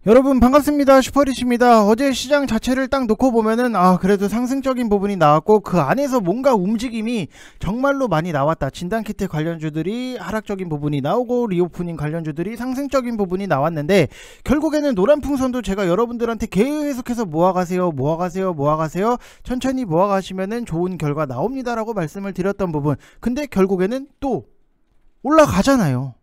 여러분 반갑습니다. 슈퍼리치입니다. 어제 시장 자체를 딱 놓고 보면은 그래도 상승적인 부분이 나왔고 그 안에서 뭔가 움직임이 정말로 많이 나왔다. 진단키트 관련주들이 하락적인 부분이 나오고 리오프닝 관련주들이 상승적인 부분이 나왔는데 결국에는 노란풍선도 제가 여러분들한테 계속해서 모아가세요 천천히 모아가시면은 좋은 결과 나옵니다 라고 말씀을 드렸던 부분, 근데 결국에는 또 올라가잖아요.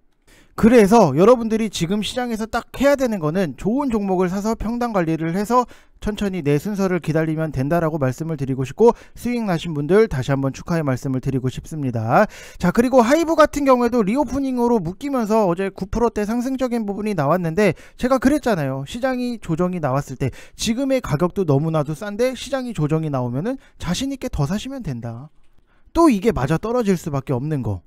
그래서 여러분들이 지금 시장에서 딱 해야 되는 거는 좋은 종목을 사서 평단 관리를 해서 천천히 내 순서를 기다리면 된다라고 말씀을 드리고 싶고, 수익 나신 분들 다시 한번 축하의 말씀을 드리고 싶습니다. 자, 그리고 하이브 같은 경우에도 리오프닝으로 묶이면서 어제 9%대 상승적인 부분이 나왔는데 제가 그랬잖아요. 시장이 조정이 나왔을 때 지금의 가격도 너무나도 싼데 시장이 조정이 나오면은 자신있게 더 사시면 된다. 또 이게 맞아 떨어질 수밖에 없는 거.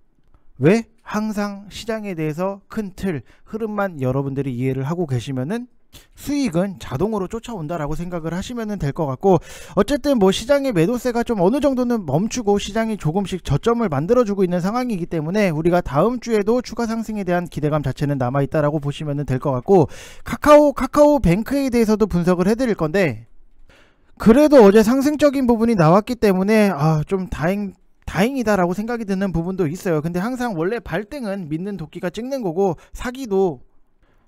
왜? 항상 시장에 대해서 큰 틀, 흐름만 여러분들이 이해를 하고 계시면은 수익은 자동으로 쫓아온다라고 생각을 하시면 될 것 같고, 어쨌든 뭐 시장의 매도세가 좀 어느 정도는 멈추고 시장이 조금씩 저점을 만들어주고 있는 상황이기 때문에 우리가 다음 주에도 추가 상승에 대한 기대감 자체는 남아있다라고 보시면 될 것 같고, 카카오뱅크에 대해서도 분석을 해드릴 건데, 그래도 어제 상승적인 부분이 나왔기 때문에 좀 다행이다라고 생각이 드는 부분도 있어요. 근데 항상 원래 발등은 믿는 도끼가 찍는 거고, 사기도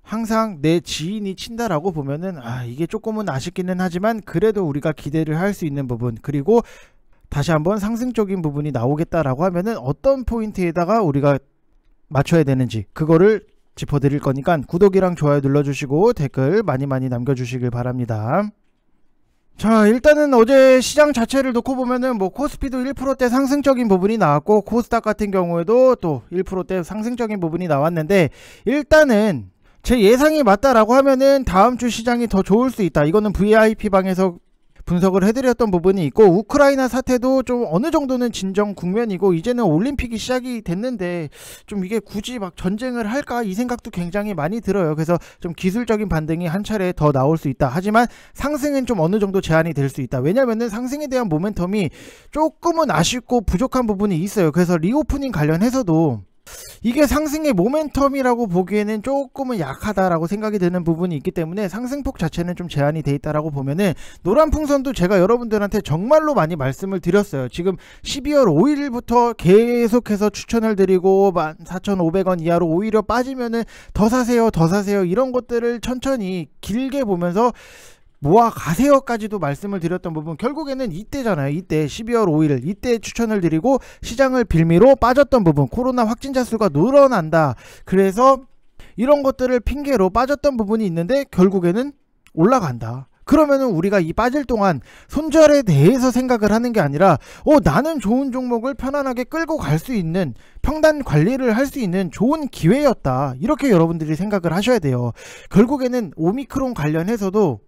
항상 내 지인이 친다라고 보면은 이게 조금은 아쉽기는 하지만 그래도 우리가 기대를 할 수 있는 부분, 그리고 다시 한번 상승적인 부분이 나오겠다라고 하면은 어떤 포인트에다가 우리가 맞춰야 되는지 그거를 짚어드릴 거니까 구독이랑 좋아요 눌러주시고 댓글 많이 남겨주시길 바랍니다. 자, 일단은 어제 시장 자체를 놓고 보면은 뭐 코스피도 1%대 상승적인 부분이 나왔고, 코스닥 같은 경우에도 또 1%대 상승적인 부분이 나왔는데, 일단은 제 예상이 맞다라고 하면은 다음 주 시장이 더 좋을 수 있다. 이거는 VIP 방에서 분석을 해드렸던 부분이 있고, 우크라이나 사태도 좀 어느 정도는 진정 국면이고, 이제는 올림픽이 시작이 됐는데 좀 이게 굳이 막 전쟁을 할까 이 생각도 굉장히 많이 들어요. 그래서 좀 기술적인 반등이 한 차례 더 나올 수 있다. 하지만 상승은 좀 어느 정도 제한이 될 수 있다. 왜냐면은 상승에 대한 모멘텀이 조금은 아쉽고 부족한 부분이 있어요. 그래서 리오프닝 관련해서도 이게 상승의 모멘텀이라고 보기에는 조금은 약하다라고 생각이 드는 부분이 있기 때문에 상승폭 자체는 좀 제한이 돼 있다라고 보면은, 노란풍선도 제가 여러분들한테 정말로 많이 말씀을 드렸어요. 지금 12월 5일부터 계속해서 추천을 드리고 14,500원 이하로 오히려 빠지면은 더 사세요 이런 것들을 천천히 길게 보면서 모아 가세요까지도 말씀을 드렸던 부분, 결국에는 이때잖아요. 이때 12월 5일 이때 추천을 드리고 시장을 빌미로 빠졌던 부분, 코로나 확진자 수가 늘어난다, 그래서 이런 것들을 핑계로 빠졌던 부분이 있는데 결국에는 올라간다. 그러면은 우리가 이 빠질 동안 손절에 대해서 생각을 하는 게 아니라 나는 좋은 종목을 편안하게 끌고 갈 수 있는, 평단 관리를 할 수 있는 좋은 기회였다, 이렇게 여러분들이 생각을 하셔야 돼요. 결국에는 오미크론 관련해서도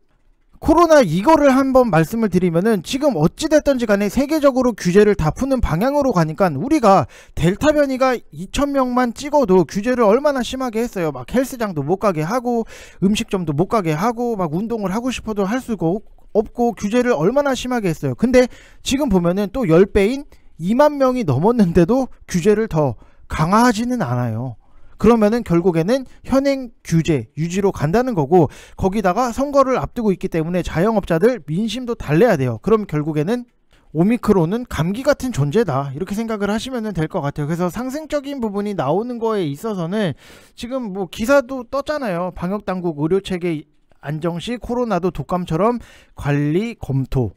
코로나 이거를 한번 말씀을 드리면은, 지금 어찌됐든지 간에 세계적으로 규제를 다 푸는 방향으로 가니까 우리가 델타 변이가 2,000명만 찍어도 규제를 얼마나 심하게 했어요. 막 헬스장도 못 가게 하고 음식점도 못 가게 하고 막 운동을 하고 싶어도 할 수가 없고 규제를 얼마나 심하게 했어요. 근데 지금 보면은 또 10배인 2만 명이 넘었는데도 규제를 더 강화하지는 않아요. 그러면은 결국에는 현행 규제 유지로 간다는 거고, 거기다가 선거를 앞두고 있기 때문에 자영업자들 민심도 달래야 돼요. 그럼 결국에는 오미크론은 감기 같은 존재다, 이렇게 생각을 하시면 될 것 같아요. 그래서 상승적인 부분이 나오는 거에 있어서는 지금 뭐 기사도 떴잖아요. 방역당국 의료체계 안정 시 코로나도 독감처럼 관리 검토.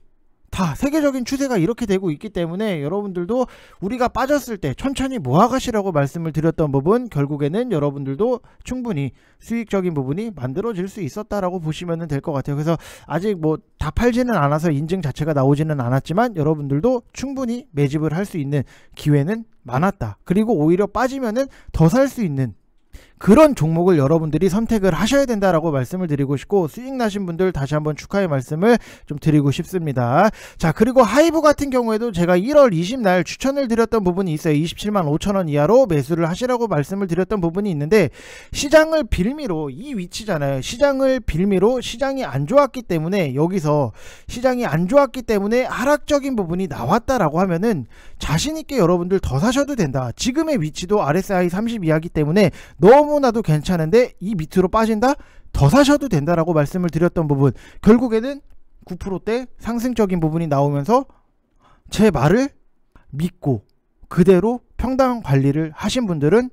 다 세계적인 추세가 이렇게 되고 있기 때문에 여러분들도 우리가 빠졌을 때 천천히 모아가시라고 말씀을 드렸던 부분, 결국에는 여러분들도 충분히 수익적인 부분이 만들어질 수 있었다라고 보시면 될 것 같아요. 그래서 아직 뭐 다 팔지는 않아서 인증 자체가 나오지는 않았지만 여러분들도 충분히 매집을 할 수 있는 기회는 많았다. 그리고 오히려 빠지면은 더 살 수 있는 그런 종목을 여러분들이 선택을 하셔야 된다라고 말씀을 드리고 싶고, 수익 나신 분들 다시 한번 축하의 말씀을 좀 드리고 싶습니다. 자, 그리고 하이브 같은 경우에도 제가 1월 20날 추천을 드렸던 부분이 있어요. 27만 5천원 이하로 매수를 하시라고 말씀을 드렸던 부분이 있는데, 시장을 빌미로, 이 위치잖아요. 시장을 빌미로 시장이 안 좋았기 때문에, 여기서 시장이 안 좋았기 때문에 하락적인 부분이 나왔다라고 하면은 자신있게 여러분들 더 사셔도 된다. 지금의 위치도 RSI 30 이하기 때문에 너무나도 괜찮은데 이 밑으로 빠진다? 더 사셔도 된다라고 말씀을 드렸던 부분, 결국에는 9%대 상승적인 부분이 나오면서 제 말을 믿고 그대로 평당 관리를 하신 분들은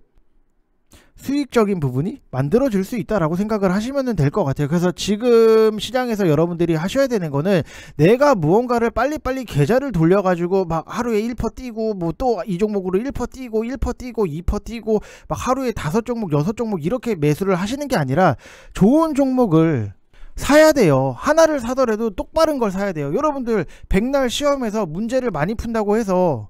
수익적인 부분이 만들어질 수 있다라고 생각을 하시면 될 것 같아요. 그래서 지금 시장에서 여러분들이 하셔야 되는 거는, 내가 무언가를 빨리빨리 계좌를 돌려가지고 막 하루에 1% 뛰고 뭐 또 이 종목으로 1% 뛰고 1% 뛰고 2% 뛰고 막 하루에 5종목 6종목 이렇게 매수를 하시는 게 아니라 좋은 종목을 사야 돼요. 하나를 사더라도 똑바른 걸 사야 돼요. 여러분들 백날 시험에서 문제를 많이 푼다고 해서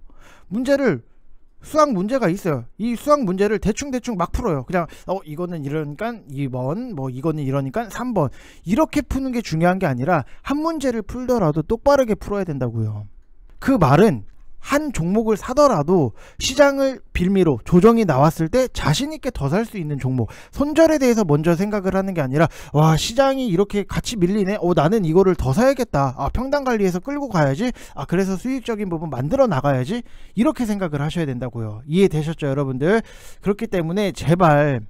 수학 문제가 있어요. 이 수학 문제를 대충 막 풀어요. 그냥 이거는 이러니까 2번, 뭐 이거는 이러니까 3번, 이렇게 푸는 게 중요한 게 아니라 한 문제를 풀더라도 똑바르게 풀어야 된다고요. 그 말은 한 종목을 사더라도 시장을 빌미로 조정이 나왔을 때 자신있게 더 살 수 있는 종목, 손절에 대해서 먼저 생각을 하는 게 아니라, 와 시장이 이렇게 같이 밀리네, 나는 이거를 더 사야겠다, 평당 관리해서 끌고 가야지, 그래서 수익적인 부분 만들어 나가야지, 이렇게 생각을 하셔야 된다고요. 이해되셨죠 여러분들? 그렇기 때문에 제발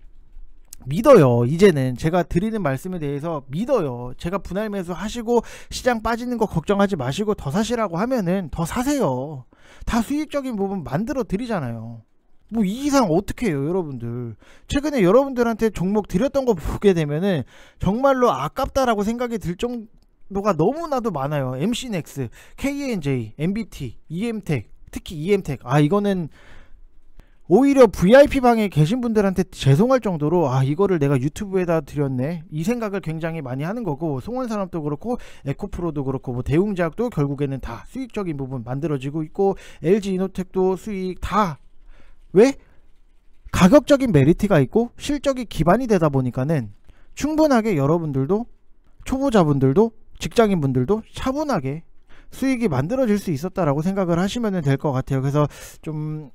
믿어요. 이제는 제가 드리는 말씀에 대해서 믿어요. 제가 분할 매수 하시고 시장 빠지는 거 걱정하지 마시고 더 사시라고 하면은 더 사세요. 다 수익적인 부분 만들어 드리잖아요. 뭐 이 이상 어떻게 해요 여러분들. 최근에 여러분들한테 종목 드렸던 거 보게 되면은 정말로 아깝다라고 생각이 들 정도가 너무나도 많아요. MC넥스, KNJ, MBT, EM텍, 특히 EM텍, 이거는 오히려 VIP 방에 계신 분들한테 죄송할 정도로 이거를 내가 유튜브에다 드렸네, 이 생각을 굉장히 많이 하는 거고, 송원산업도 그렇고 에코프로도 그렇고 뭐 대웅제약도 결국에는 다 수익적인 부분 만들어지고 있고, LG이노텍도 수익 다, 왜? 가격적인 메리트가 있고 실적이 기반이 되다 보니까는 충분하게 여러분들도, 초보자분들도 직장인분들도 차분하게 수익이 만들어질 수 있었다라고 생각을 하시면 될 것 같아요. 그래서 좀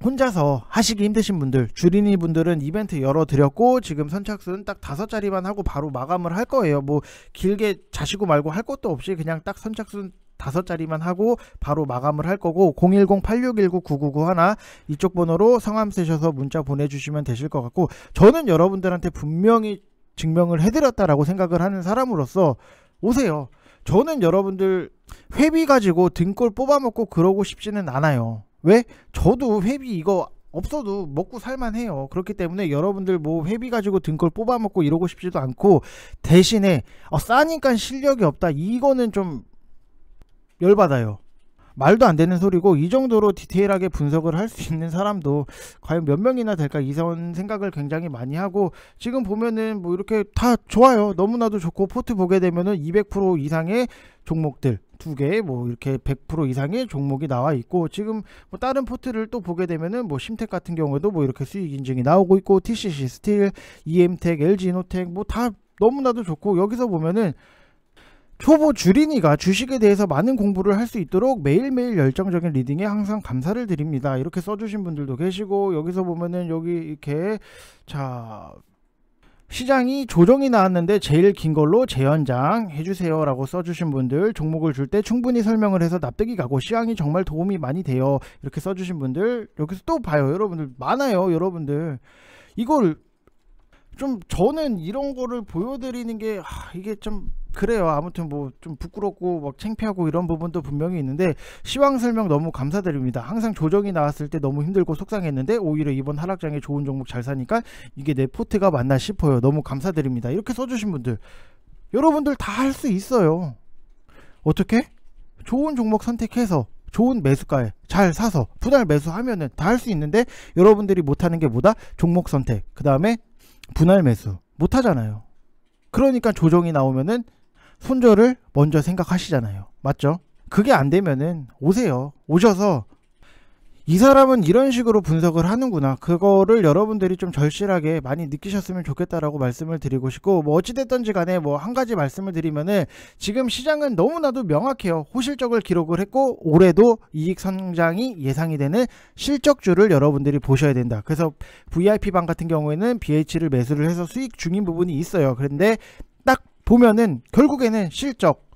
혼자서 하시기 힘드신 분들, 주린이 분들은 이벤트 열어드렸고 지금 선착순 딱 5자리만 하고 바로 마감을 할 거예요. 뭐 길게 자시고 말고 할 것도 없이 그냥 딱 선착순 5자리만 하고 바로 마감을 할 거고, 010-8619-9991 이쪽 번호로 성함 쓰셔서 문자 보내주시면 되실 것 같고, 저는 여러분들한테 분명히 증명을 해드렸다라고 생각을 하는 사람으로서 오세요. 저는 여러분들 회비 가지고 등골 뽑아먹고 그러고 싶지는 않아요. 왜? 저도 회비 이거 없어도 먹고 살만해요. 그렇기 때문에 여러분들 뭐 회비 가지고 등골 뽑아먹고 이러고 싶지도 않고, 대신에 싸니까 실력이 없다, 이거는 좀 열받아요. 말도 안 되는 소리고, 이 정도로 디테일하게 분석을 할 수 있는 사람도 과연 몇 명이나 될까, 이런 생각을 굉장히 많이 하고, 지금 보면은 뭐 이렇게 다 좋아요. 너무나도 좋고, 포트 보게 되면은 200% 이상의 종목들 2개, 뭐 이렇게 100% 이상의 종목이 나와 있고, 지금 뭐 다른 포트를 또 보게 되면은 뭐 심텍 같은 경우에도 뭐 이렇게 수익 인증이 나오고 있고, TCC 스틸, EM텍, LG이노텍 뭐 다 너무나도 좋고, 여기서 보면은 초보 주린이가 주식에 대해서 많은 공부를 할 수 있도록 매일매일 열정적인 리딩에 항상 감사를 드립니다, 이렇게 써주신 분들도 계시고, 여기서 보면은 여기 이렇게 시장이 조정이 나왔는데 제일 긴 걸로 재연장 해주세요 라고 써주신 분들, 종목을 줄 때 충분히 설명을 해서 납득이 가고 시황이 정말 도움이 많이 돼요, 이렇게 써주신 분들 여기서 또 봐요. 여러분들 많아요. 여러분들 이걸 좀, 저는 이런 거를 보여드리는 게 이게 좀 그래요. 아무튼 뭐 좀 부끄럽고 막 창피하고 이런 부분도 분명히 있는데, 시황 설명 너무 감사드립니다. 항상 조정이 나왔을 때 너무 힘들고 속상했는데 오히려 이번 하락장에 좋은 종목 잘 사니까 이게 내 포트가 맞나 싶어요. 너무 감사드립니다, 이렇게 써주신 분들, 여러분들 다 할 수 있어요. 어떻게? 좋은 종목 선택해서 좋은 매수가에 잘 사서 분할 매수하면은 다 할 수 있는데, 여러분들이 못하는 게 뭐다? 종목 선택, 그 다음에 분할 매수 못하잖아요. 그러니까 조정이 나오면은 손절을 먼저 생각하시잖아요. 맞죠? 그게 안 되면은 오세요. 오셔서 이 사람은 이런 식으로 분석을 하는구나, 그거를 여러분들이 좀 절실하게 많이 느끼셨으면 좋겠다라고 말씀을 드리고 싶고, 뭐 어찌됐던지 간에 뭐 한 가지 말씀을 드리면은, 지금 시장은 너무나도 명확해요. 호실적을 기록을 했고 올해도 이익 성장이 예상이 되는 실적주를 여러분들이 보셔야 된다. 그래서 VIP방 같은 경우에는 BH를 매수를 해서 수익 중인 부분이 있어요. 그런데 딱 보면은 결국에는 실적,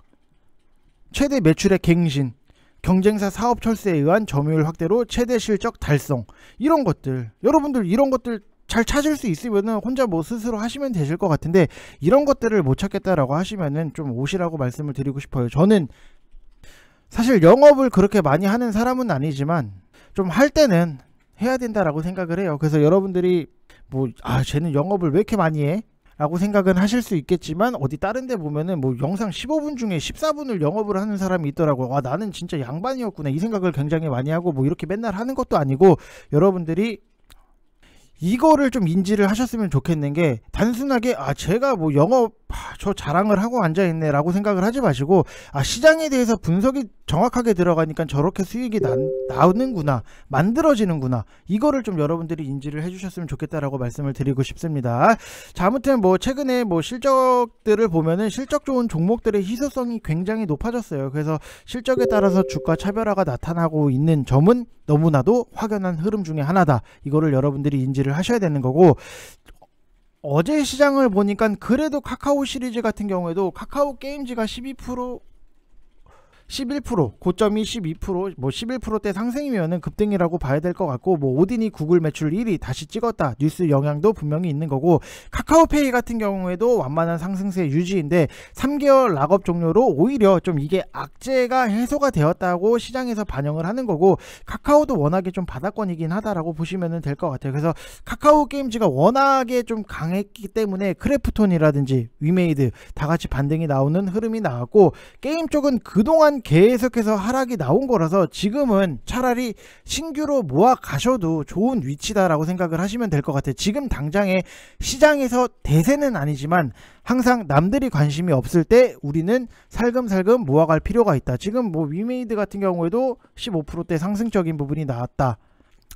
최대 매출의 갱신, 경쟁사 사업 철수에 의한 점유율 확대로 최대 실적 달성, 이런 것들, 여러분들 이런 것들 잘 찾을 수 있으면은 혼자 뭐 스스로 하시면 되실 것 같은데, 이런 것들을 못 찾겠다라고 하시면은 좀 오시라고 말씀을 드리고 싶어요. 저는 사실 영업을 그렇게 많이 하는 사람은 아니지만 좀 할 때는 해야 된다라고 생각을 해요. 그래서 여러분들이 뭐 쟤는 영업을 왜 이렇게 많이 해? 라고 생각은 하실 수 있겠지만, 어디 다른 데 보면은 뭐 영상 15분 중에 14분을 영업을 하는 사람이 있더라고요. 와, 나는 진짜 양반이었구나, 이 생각을 굉장히 많이 하고, 뭐 이렇게 맨날 하는 것도 아니고, 여러분들이 이거를 좀 인지를 하셨으면 좋겠는 게, 단순하게 제가 뭐 영업 저 자랑을 하고 앉아있네 라고 생각을 하지 마시고, 시장에 대해서 분석이 정확하게 들어가니까 저렇게 수익이 나오는구나, 만들어지는구나, 이거를 좀 여러분들이 인지를 해주셨으면 좋겠다라고 말씀을 드리고 싶습니다. 자, 아무튼 뭐 최근에 뭐 실적들을 보면은 실적 좋은 종목들의 희소성이 굉장히 높아졌어요. 그래서 실적에 따라서 주가 차별화가 나타나고 있는 점은 너무나도 확연한 흐름 중에 하나다. 이거를 여러분들이 인지를 하셔야 되는 거고, 어제 시장을 보니까 그래도 카카오 시리즈 같은 경우에도 카카오 게임즈가 12%, 11%, 고점이 12%, 뭐 11%대 상승이면은 급등이라고 봐야 될 것 같고, 뭐 오딘이 구글 매출 1위 다시 찍었다, 뉴스 영향도 분명히 있는 거고, 카카오페이 같은 경우에도 완만한 상승세 유지인데 3개월 락업 종료로 오히려 좀 이게 악재가 해소가 되었다고 시장에서 반영을 하는 거고, 카카오도 워낙에 좀 바닥권이긴 하다라고 보시면 될 것 같아요. 그래서 카카오 게임즈가 워낙에 좀 강했기 때문에 크래프톤이라든지 위메이드 다 같이 반등이 나오는 흐름이 나왔고, 게임 쪽은 그동안 계속해서 하락이 나온 거라서 지금은 차라리 신규로 모아 가셔도 좋은 위치다라고 생각을 하시면 될 것 같아요. 지금 당장에 시장에서 대세는 아니지만 항상 남들이 관심이 없을 때 우리는 살금살금 모아갈 필요가 있다. 지금 뭐 위메이드 같은 경우에도 15%대 상승적인 부분이 나왔다.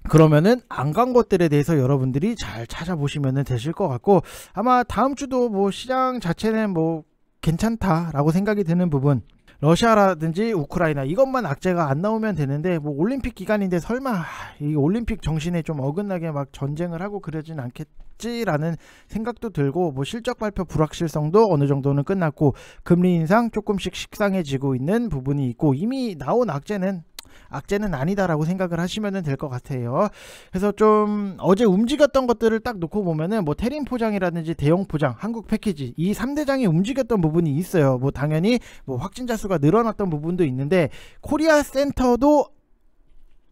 그러면은 안 간 것들에 대해서 여러분들이 잘 찾아보시면 되실 것 같고, 아마 다음 주도 뭐 시장 자체는 뭐 괜찮다라고 생각이 드는 부분, 러시아라든지 우크라이나 이것만 악재가 안 나오면 되는데, 뭐 올림픽 기간인데 설마 이 올림픽 정신에 좀 어긋나게 막 전쟁을 하고 그러진 않겠지라는 생각도 들고, 뭐 실적 발표 불확실성도 어느 정도는 끝났고, 금리 인상 조금씩 식상해지고 있는 부분이 있고, 이미 나온 악재는 아니다라고 생각을 하시면 될 것 같아요. 그래서 좀 어제 움직였던 것들을 딱 놓고 보면은 뭐 태림 포장이라든지 대형 포장, 한국 패키지, 이 3대장이 움직였던 부분이 있어요. 뭐 당연히 뭐 확진자 수가 늘어났던 부분도 있는데, 코리아 센터도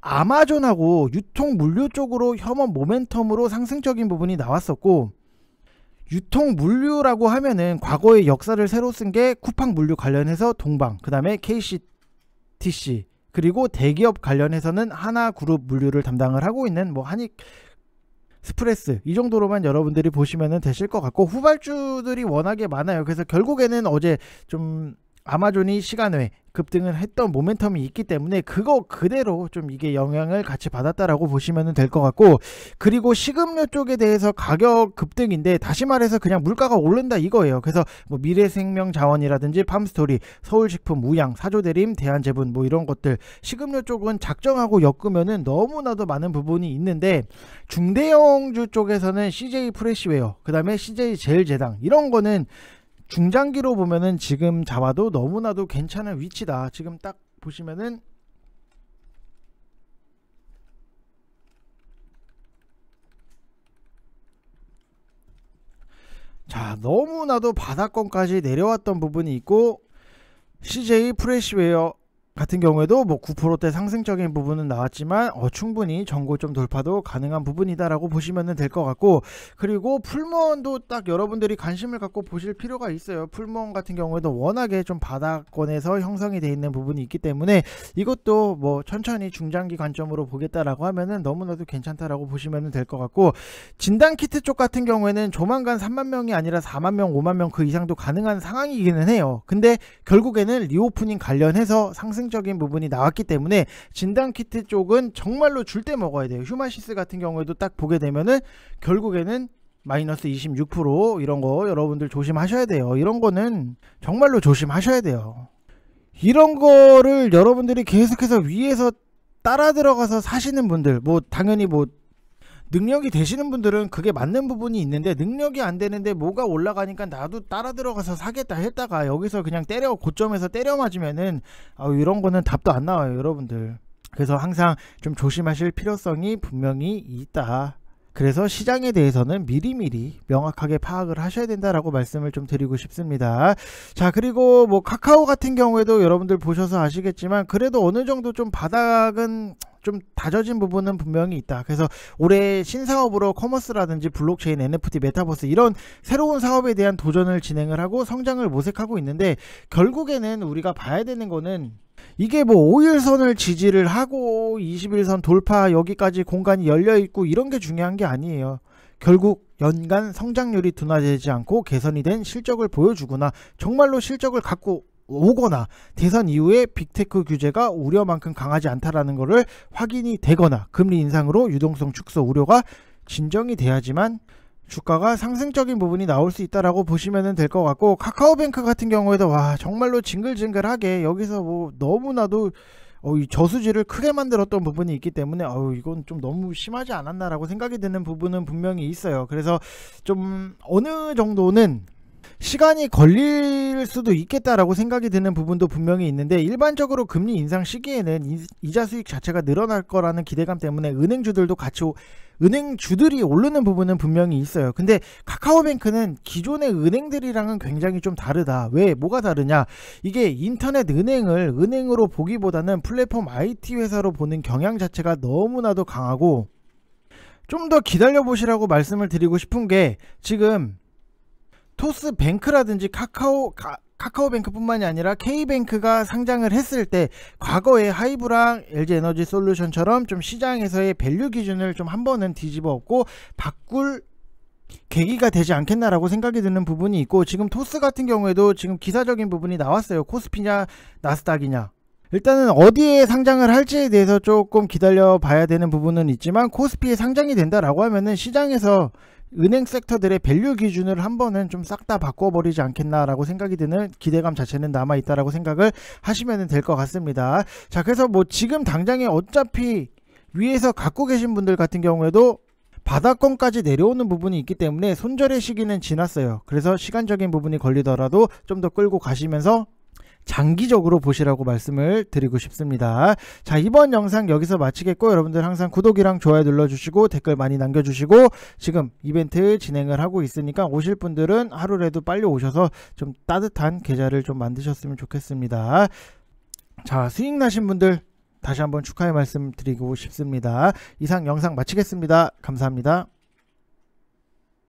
아마존하고 유통 물류 쪽으로 혐오 모멘텀으로 상승적인 부분이 나왔었고, 유통 물류라고 하면은 과거의 역사를 새로 쓴 게 쿠팡 물류 관련해서 동방, 그 다음에 KCTC, 그리고 대기업 관련해서는 하나그룹 물류를 담당을 하고 있는 뭐 한익 스프레스, 이 정도로만 여러분들이 보시면 되실 것 같고, 후발주들이 워낙에 많아요. 그래서 결국에는 어제 좀 아마존이 시간외 급등을 했던 모멘텀이 있기 때문에 그거 그대로 좀 이게 영향을 같이 받았다라고 보시면 될 것 같고, 그리고 식음료 쪽에 대해서 가격 급등인데 다시 말해서 그냥 물가가 오른다 이거예요. 그래서 뭐 미래생명자원이라든지 팜스토리, 서울식품, 우양, 사조대림, 대한제분 뭐 이런 것들, 식음료 쪽은 작정하고 엮으면은 너무나도 많은 부분이 있는데, 중대형주 쪽에서는 CJ 프레시웨어, 그 다음에 CJ 제일제당, 이런 거는 중장기로 보면은 지금 잡아도 너무나도 괜찮은 위치다. 지금 딱 보시면은 너무나도 바닥권까지 내려왔던 부분이 있고, CJ 프레시웨어 같은 경우에도 뭐 9%대 상승적인 부분은 나왔지만 충분히 전고점 돌파도 가능한 부분이다라고 보시면 될 것 같고, 그리고 풀무원도 딱 여러분들이 관심을 갖고 보실 필요가 있어요. 풀무원 같은 경우에도 워낙에 좀 바닥권에서 형성이 되어 있는 부분이 있기 때문에 이것도 뭐 천천히 중장기 관점으로 보겠다라고 하면은 너무나도 괜찮다라고 보시면 될 것 같고, 진단키트 쪽 같은 경우에는 조만간 3만 명이 아니라 4만 명, 5만 명 그 이상도 가능한 상황이기는 해요. 근데 결국에는 리오프닝 관련해서 상승 적인 부분이 나왔기 때문에 진단키트 쪽은 정말로 줄 때 먹어야 돼요. 휴마시스 같은 경우에도 딱 보게 되면은 결국에는 마이너스 26% 이런 거 여러분들 조심하셔야 돼요. 이런 거는 정말로 조심하셔야 돼요. 이런 거를 여러분들이 계속해서 위에서 따라 들어가서 사시는 분들, 뭐 당연히 뭐 능력이 되시는 분들은 그게 맞는 부분이 있는데, 능력이 안 되는데 뭐가 올라가니까 나도 따라 들어가서 사겠다 했다가 여기서 그냥 고점에서 때려 맞으면은 이런 거는 답도 안 나와요, 여러분들. 그래서 항상 좀 조심하실 필요성이 분명히 있다. 그래서 시장에 대해서는 미리미리 명확하게 파악을 하셔야 된다라고 말씀을 좀 드리고 싶습니다. 자, 그리고 뭐 카카오 같은 경우에도 여러분들 보셔서 아시겠지만 그래도 어느 정도 좀 바닥은 좀 다져진 부분은 분명히 있다. 그래서 올해 신사업으로 커머스라든지 블록체인, NFT, 메타버스 이런 새로운 사업에 대한 도전을 진행을 하고 성장을 모색하고 있는데, 결국에는 우리가 봐야 되는 거는 이게 뭐 5일선을 지지를 하고 21선 돌파 여기까지 공간이 열려 있고 이런 게 중요한 게 아니에요. 결국 연간 성장률이 둔화되지 않고 개선이 된 실적을 보여주거나 정말로 실적을 갖고 오거나 대선 이후에 빅테크 규제가 우려만큼 강하지 않다라는 것을 확인이 되거나 금리 인상으로 유동성 축소 우려가 진정이 돼야지만 주가가 상승적인 부분이 나올 수 있다라고 보시면 될 것 같고, 카카오뱅크 같은 경우에도 와 정말로 징글징글하게 여기서 뭐 너무나도 이 저수지를 크게 만들었던 부분이 있기 때문에 이건 좀 너무 심하지 않았나라고 생각이 드는 부분은 분명히 있어요. 그래서 좀 어느 정도는 시간이 걸릴 수도 있겠다라고 생각이 드는 부분도 분명히 있는데, 일반적으로 금리 인상 시기에는 이자 수익 자체가 늘어날 거라는 기대감 때문에 은행주들이 오르는 부분은 분명히 있어요. 근데 카카오뱅크는 기존의 은행들이랑은 굉장히 좀 다르다. 왜? 뭐가 다르냐? 이게 인터넷 은행을 은행으로 보기보다는 플랫폼 IT 회사로 보는 경향 자체가 너무나도 강하고, 좀 더 기다려 보시라고 말씀을 드리고 싶은 게, 지금 토스뱅크라든지 카카오뱅크뿐만이 아니라 K뱅크가 상장을 했을 때 과거에 하이브랑 LG에너지솔루션처럼 좀 시장에서의 밸류 기준을 좀 한 번은 뒤집어 엎고 바꿀 계기가 되지 않겠나라고 생각이 드는 부분이 있고, 지금 토스 같은 경우에도 지금 기사적인 부분이 나왔어요. 코스피냐 나스닥이냐. 일단은 어디에 상장을 할지에 대해서 조금 기다려 봐야 되는 부분은 있지만, 코스피에 상장이 된다라고 하면은 시장에서 은행 섹터들의 밸류 기준을 한 번은 좀 싹 다 바꿔버리지 않겠나라고 생각이 드는 기대감 자체는 남아있다라고 생각을 하시면 될 것 같습니다. 자, 그래서 뭐 지금 당장에 어차피 위에서 갖고 계신 분들 같은 경우에도 바닥권까지 내려오는 부분이 있기 때문에 손절의 시기는 지났어요. 그래서 시간적인 부분이 걸리더라도 좀 더 끌고 가시면서 장기적으로 보시라고 말씀을 드리고 싶습니다. 자, 이번 영상 여기서 마치겠고, 여러분들 항상 구독이랑 좋아요 눌러주시고 댓글 많이 남겨주시고, 지금 이벤트 진행을 하고 있으니까 오실 분들은 하루라도 빨리 오셔서 좀 따뜻한 계좌를 좀 만드셨으면 좋겠습니다. 자, 수익 나신 분들 다시 한번 축하의 말씀 드리고 싶습니다. 이상 영상 마치겠습니다. 감사합니다.